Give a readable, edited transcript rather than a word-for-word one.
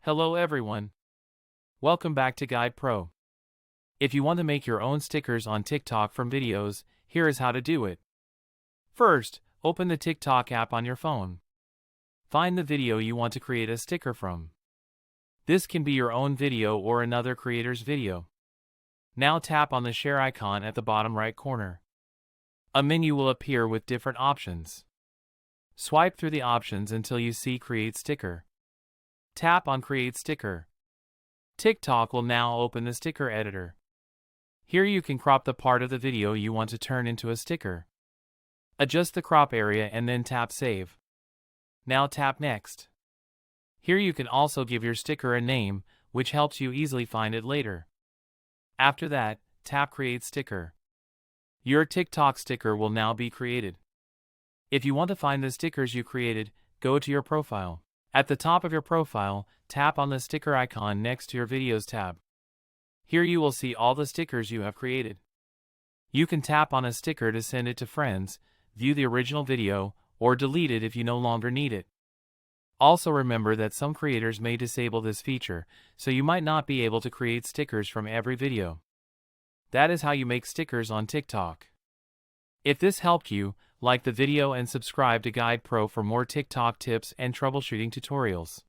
Hello everyone. Welcome back to Guide Pro. If you want to make your own stickers on TikTok from videos, here is how to do it. First, open the TikTok app on your phone. Find the video you want to create a sticker from. This can be your own video or another creator's video. Now tap on the share icon at the bottom right corner. A menu will appear with different options. Swipe through the options until you see Create Sticker. Tap on Create Sticker. TikTok will now open the sticker editor. Here you can crop the part of the video you want to turn into a sticker. Adjust the crop area and then tap Save. Now tap Next. Here you can also give your sticker a name, which helps you easily find it later. After that, tap Create Sticker. Your TikTok sticker will now be created. If you want to find the stickers you created, go to your profile. At the top of your profile, tap on the sticker icon next to your Videos tab. Here you will see all the stickers you have created. You can tap on a sticker to send it to friends, view the original video, or delete it if you no longer need it. Also remember that some creators may disable this feature, so you might not be able to create stickers from every video. That is how you make stickers on TikTok. If this helped you, like the video and subscribe to Guide Pro for more TikTok tips and troubleshooting tutorials.